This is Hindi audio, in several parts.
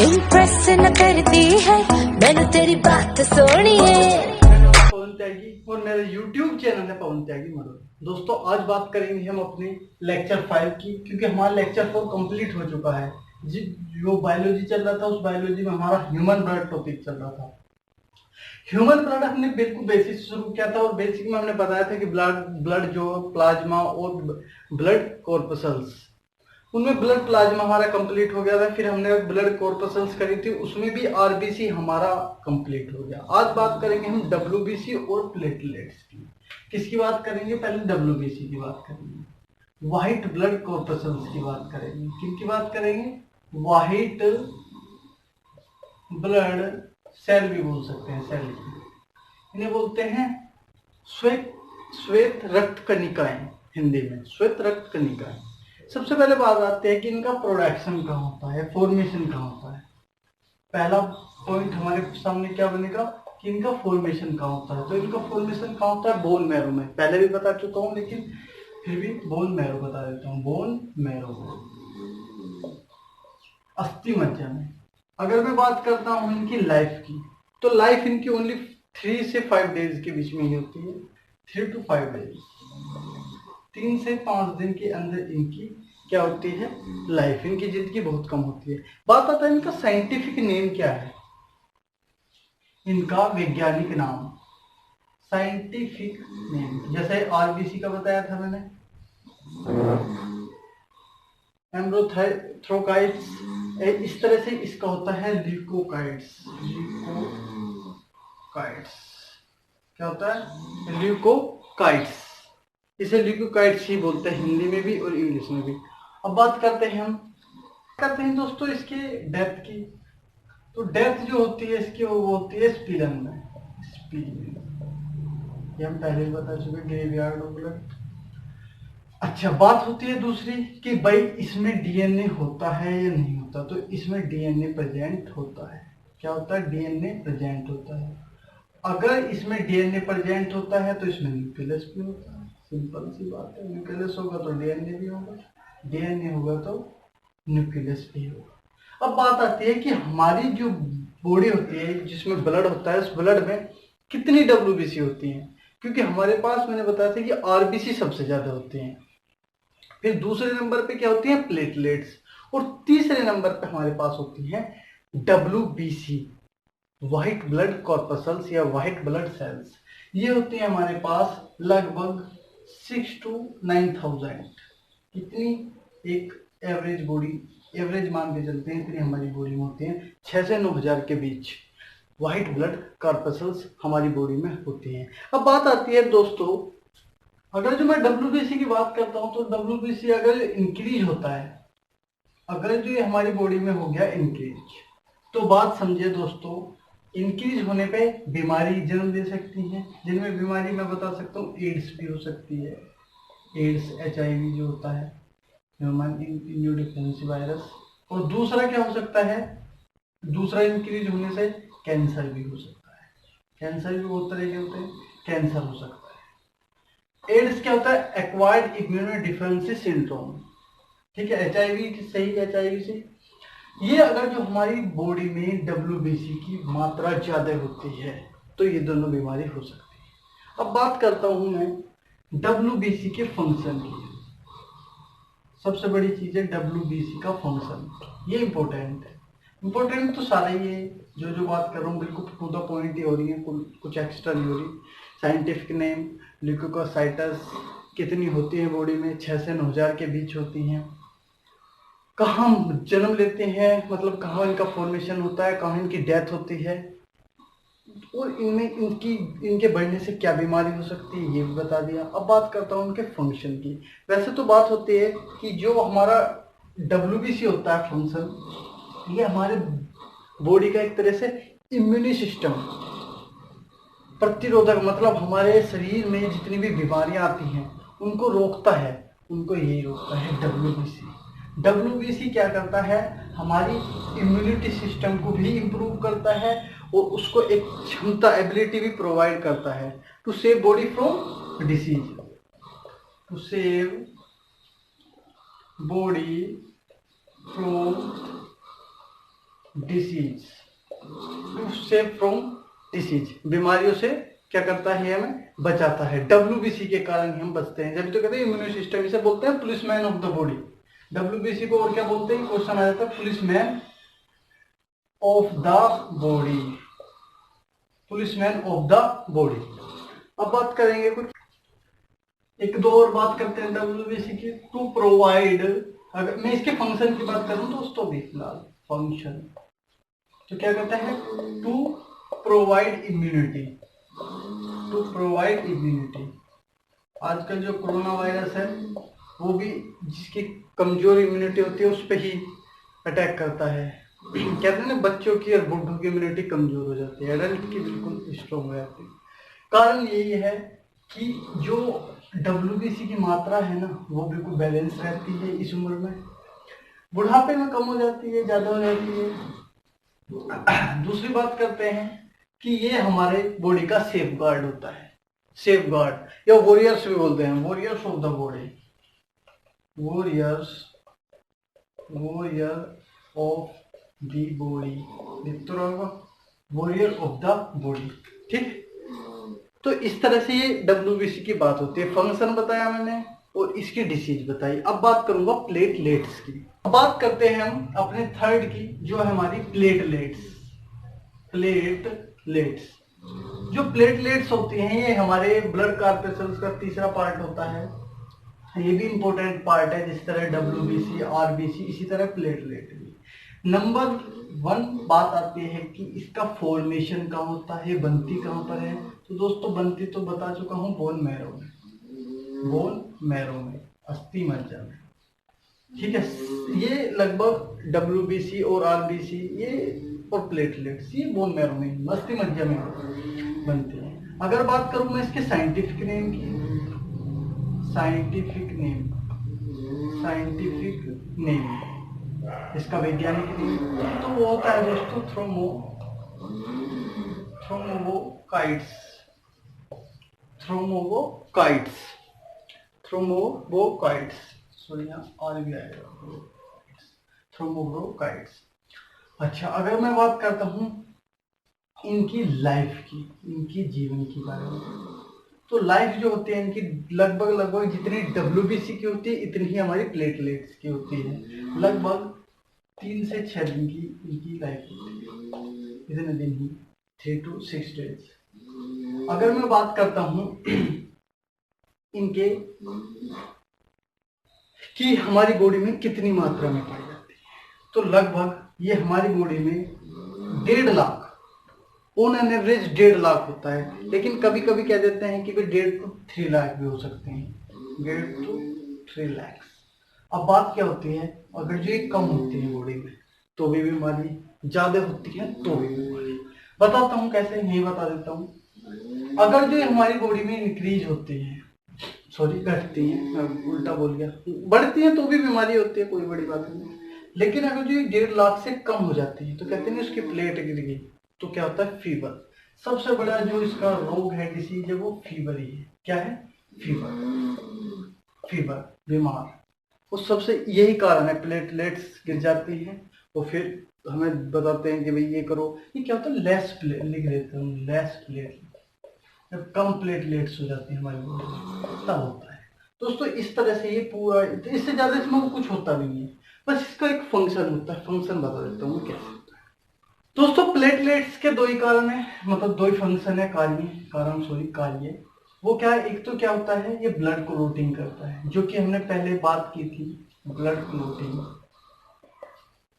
इम्प्रेस न करती है मैंने तेरी बात सोनी है। पवन त्यागी और मेरा YouTube चैनल है पवन त्यागी मडोल। दोस्तों आज बात करेंगे हम अपने लेक्चर 5 की, क्योंकि हमारा लेक्चर 4 कंप्लीट हो चुका है। जो बायोलॉजी चल रहा था उस बायोलॉजी में हमारा ह्यूमन ब्लड टॉपिक चल रहा था। ह्यूमन ब्लड हमने बिल्कुल बेसिक से शुरू किया था और बेसिक में हमने बताया था कि ब्लड जो प्लाज्मा और ब्लड कॉर्पसल्स, उनमें ब्लड प्लाज्मा हमारा कंप्लीट हो गया था। फिर हमने ब्लड कॉर्पसल्स करी थी, उसमें भी आरबीसी हमारा कंप्लीट हो गया। आज बात करेंगे हम डब्ल्यूबीसी और प्लेटलेट्स की। किसकी बात करेंगे? पहले डब्ल्यूबीसी की बात करेंगे, व्हाइट ब्लड कॉर्पसल्स की बात करेंगे। किनकी बात करेंगे? व्हाइट ब्लड सेल भी बोल सकते हैं, सेल इन्हें बोलते हैं श्वेत श्वेत रक्त कणिकाएं, हिंदी में श्वेत रक्त कणिकाएं। सबसे पहले बात आती है कि इनका प्रोडक्शन कहाँ होता है, फॉर्मेशन कहाँ होता है। पहला पॉइंट हमारे सामने क्या बनेगा कि इनका फॉर्मेशन कहाँ होता है। तो इनका फॉर्मेशन कहाँ होता है? बोन मैरो में। पहले भी बता चुका हूँ लेकिन फिर भी बोन मैरो बता देता हूँ। बोन मैरो, अस्थि मज्जा में। अगर मैं बात करता हूँ इनकी लाइफ की, तो लाइफ इनकी ओनली 3 से 5 डेज के बीच में ही होती है। 3 to 5 डेज, 3 से 5 दिन के अंदर इनकी क्या होती है? लाइफ। इनकी जिंदगी बहुत कम होती है। बात आता है इनका साइंटिफिक नेम क्या है, इनका वैज्ञानिक नाम, साइंटिफिक नेम। जैसे आरबीसी का बताया था मैंने, एम्ब्रोथ्रोकाइट्स, इस तरह से इसका होता है ल्यूकोकाइट्स। ल्यूकोकाइट्स क्या होता है? ल्यूकोकाइट्स। इसे ल्यूकोकाइट्स ही बोलते हैं हिंदी में भी और इंग्लिश में भी। अब बात करते हैं दोस्तों इसके डेथ की। तो डेथ जो होती है इसकी वो होती है स्पीलन में। स्पीलन ये हम पहले ही बता चुके, ग्रेवयार्ड ऑफ ब्लड। अच्छा, बात होती है दूसरी कि भाई इसमें डीएनए होता है या नहीं होता। तो इसमें डीएनए प्रेजेंट होता है। क्या होता है? डीएनए प्रेजेंट होता है। अगर इसमें डीएनए प्रेजेंट होता है तो इसमें न्यूक्लियस भी होता है। सिंपल सी बात है, न्यूक्लियस होगा तो डीएनए भी होगा, डीएनए होगा तो न्यूक्लियस भी होगा। अब बात आती है कि हमारी जो बॉडी होती है जिसमें ब्लड होता है, उस ब्लड में कितनी डब्ल्यूबीसी होती है। क्योंकि हमारे पास मैंने बताया था कि आरबीसी सबसे ज्यादा होती हैं, फिर दूसरे नंबर पे क्या होती है? प्लेटलेट्स, और तीसरे नंबर पे हमारे पास होती है डब्ल्यूबीसी, व्हाइट ब्लड कॉर्पसल्स या व्हाइट ब्लड सेल्स। ये होती है हमारे पास लगभग 6 to 9,000। कितनी? एक एवरेज बॉडी, एवरेज मान के चलते हैं, इतनी हमारी बॉडी में होती है। 6 से 9,000 के बीच व्हाइट ब्लड कॉर्पसल्स हमारी बॉडी में होती हैं। अब बात आती है दोस्तों, अगर जो मैं डब्ल्यूबीसी की बात करता हूं तो डब्ल्यूबीसी अगर इंक्रीज होता है, अगर जो ये हमारी बॉडी में हो गया इंक्रीज, तो बात समझिए दोस्तों, इंक्रीज होने पे बीमारी जन्म दे सकती है। जिनमें बीमारी मैं बता सकता हूँ एड्स भी हो सकती है। एड्स HIV जो होता है, ह्यूमन इम्यूनोडेफिशिएंसी वायरस। और दूसरा क्या हो सकता है? दूसरा इंक्रीज होने से कैंसर भी हो सकता है। कैंसर भी बहुत तरह के होते हैं, कैंसर हो सकता है। एड्स क्या होता है? Acquired immunodeficiency syndrome. ठीक है, HIV सही, HIV से ये अगर जो हमारी बॉडी में डब्ल्यूबीसी की मात्रा ज्यादा होती है तो ये दोनों बीमारी हो सकती है। अब बात करता हूं मैं डब्ल्यूबीसी के फंक्शन की। सबसे बड़ी चीज है डब्ल्यूबीसी का फंक्शन, ये इंपॉर्टेंट है। इंपॉर्टेंट तो सारा ही है, जो जो बात कर रहा हूँ बिल्कुल टू द पॉइंट ही हो रही है, कुछ एक्स्ट्रा नहीं हो रही। साइंटिफिक नेम ल्यूकोसाइटस, कितनी होती है बॉडी में? 6 से 9,000 के बीच होती हैं। कहाँ जन्म लेते हैं, मतलब कहाँ इनका फॉर्मेशन होता है, कहाँ इनकी डेथ होती है, और इनमें इनके बढ़ने से क्या बीमारी हो सकती है ये भी बता दिया। अब बात करता हूँ उनके फंक्शन की। वैसे तो बात होती है कि जो हमारा डब्ल्यूबीसी होता है फंक्शन, ये हमारे बॉडी का एक तरह से इम्यूनी सिस्टम, प्रतिरोधक, मतलब हमारे शरीर में जितनी भी बीमारियां आती हैं उनको रोकता है, उनको यही रोकता है डब्ल्यूबीसी। डब्ल्यूबीसी क्या करता है? हमारी इम्यूनिटी सिस्टम को भी इम्प्रूव करता है और उसको एक क्षमता, एबिलिटी भी प्रोवाइड करता है to save body from disease, to save body from disease, to save from disease, बीमारियों से क्या करता है, हमें बचाता है। WBC के कारण ही हम बचते हैं। जब तो कहते हैं इम्यून सिस्टम, इसे बोलते हैं policeman of the body. WBC को और क्या बोलते हैं, क्वेश्चन आ जाता है, policeman of the body, policeman of the body. अब बात करेंगे कुछ एक दो और बात करते हैं WBC की। टू प्रोवाइड, अगर मैं इसके फंक्शन की बात करूं दोस्तों भी फिलहाल, फंक्शन तो क्या कहता है, to provide immunity, to provide immunity. आजकल जो कोरोना वायरस है वो भी जिसकी कमजोर इम्यूनिटी होती है उस पर ही अटैक करता है। कहते हैं ना, बच्चों की और बुढ़ों की इम्यूनिटी कमजोर हो जाती है, एडल्ट की बिल्कुल स्ट्रॉन्ग हो जाती है। कारण यही है कि जो WBC की मात्रा है ना वो बिल्कुल बैलेंस रहती है इस उम्र में, बुढ़ापे में कम हो जाती है, ज्यादा हो जाती है। दूसरी बात करते हैं कि ये हमारे बॉडी का सेफ गार्ड होता है, सेफ गार्ड या वॉरियर्स भी बोलते हैं, warriors of the body, warriors, warrior of the body, warrior of the body. ठीक, तो इस तरह से ये WBC की बात होती है। फंक्शन बताया मैंने और इसकी डिसीज बताई। अब बात करूंगा प्लेटलेट्स की। अब बात करते हैं हम अपने थर्ड की, जो है हमारी प्लेटलेट्स। प्लेटलेट्स, जो प्लेटलेट्स होती हैं ये हमारे ब्लड कार्पेसल्स का तीसरा पार्ट होता है। ये भी इंपॉर्टेंट पार्ट है, जिस तरह WBC, RBC, इसी तरह प्लेटलेट भी। नंबर 1 बात आती है कि इसका फॉर्मेशन कहाँ होता है, बनती कहाँ पर है। तो दोस्तों बनती तो बता चुका हूँ, बोन मैरो में, बोन मैरो में, अस्थि मज्जा में। ठीक है, ये लगभग WBC और RBC ये और प्लेटलेट्स ये बोन मैरो में, अस्थि मज्जा में बनती है। अगर बात करूँ मैं इसके साइंटिफिक नेम की, साइंटिफिक नेम, साइंटिफिक नेम, इसका वैज्ञानिक नेम तो वो होता है दोस्तों थ्रोम्बोकाइट्स, थ्रोम्बोकाइट्स, थ्रोम्बोकाइट्स, सॉरी यहाँ और भी आएगा, थ्रोम्बोकाइट्स। अच्छा, अगर मैं बात करता हूँ इनकी लाइफ की, इनकी जीवन की बारे में, तो लाइफ जो होती है इनकी लगभग जितनी WBC की होती है इतनी ही हमारी प्लेटलेट्स की होती है। लगभग 3 से 6 दिन की इनकी लाइफ होती है, इतने दिन ही, 3 to 6 days। अगर मैं बात करता हूँ इनके कि हमारी बॉडी में कितनी मात्रा में पाई जाती है, तो लगभग ये हमारी बॉडी में 1.5 lakh, on an average 1.5 lakh होता है। लेकिन कभी कभी कह देते हैं कि 1.5 to 3 लाख भी हो सकते हैं, 1.5 to 3 लाख। अब बात क्या होती है, अगर जो ये कम होती है बॉडी में तो भी बीमारी, ज्यादा होती है तो भी बीमारी। बताता हूँ कैसे, नहीं बता देता हूँ। अगर जो हमारी बॉडी में इंक्रीज होती है, सॉरी घटती है, मैं उल्टा बोल गया, बढ़ती है तो भी बीमारी होती है, कोई बड़ी बात नहीं। लेकिन अगर जो 1.5 लाख से कम हो जाती है तो कहते हैं उसकी प्लेट गिर गई, तो क्या होता है, फीवर। सबसे बड़ा जो इसका रोग है, डिसीज है, वो फीवर ही है। क्या है, फीवर, फीवर, बीमार। उस सबसे यही कारण है, प्लेटलेट्स गिर जाती हैं और फिर हमें बताते हैं कि भाई ये करो। ये क्या होता है, लेस प्लेट, लिख देते हैं लेस प्लेट, जब कम प्लेटलेट्स हो जाती है हमारी बॉडी में तब होता है। दोस्तों इस तरह से ये पूरा, इससे ज्यादा इसमें कुछ होता नहीं है, बस इसका एक फंक्शन होता है। फंक्शन बता देता हूँ कैसे होता है। दोस्तों प्लेटलेट्स के 2 ही कारण है, मतलब 2 ही फंक्शन है, कार्य। वो क्या है, एक तो क्या होता है, ये ब्लड क्लोटिंग करता है, जो कि हमने पहले बात की थी, ब्लड क्लोटिंग।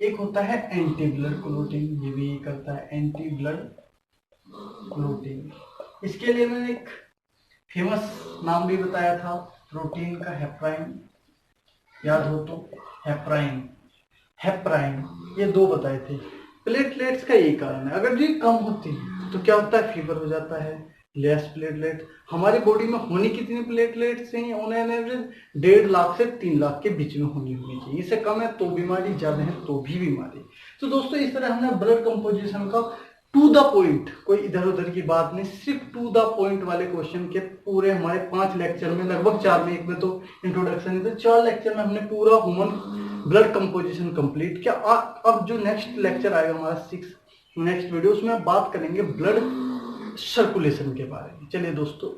एक होता है एंटी ब्लड क्लोटिंग, ये भी करता है एंटी ब्लड क्लोटिंग। इसके लिए मैंने एक फेमस नाम भी बताया था, प्रोटीन का, हेपराइन, याद हो तो, हेपराइन, ये 2 बताए थे। प्लेटलेट्स का यही कारण है, अगर ये कम होती है तो क्या होता है, फीवर हो जाता है, लेस प्लेटलेट। हमारी बॉडी में होनी कितनी प्लेटलेट्स चाहिए, ऑन एन एवरेज 1.5 लाख से 3 लाख के बीच में होनी चाहिए। इससे कम है तो बीमारी, ज्यादा है तो भी बीमारी। तो दोस्तों इस तरह हमने ब्लड कंपोजिशन का टू द पॉइंट, कोई इधर उधर की बात नहीं, सिर्फ टू द पॉइंट वाले क्वेश्चन के पूरे हमारे 5 लेक्चर में, लगभग 4 में, एक में तो इंट्रोडक्शन है, तो 4 लेक्चर में हमने पूरा ह्यूमन ब्लड कंपोजिशन कंप्लीट। क्या अब जो नेक्स्ट लेक्चर आएगा हमारा नेक्स्ट वीडियो, उसमें बात करेंगे ब्लड सर्कुलेशन के बारे में। चलिए दोस्तों,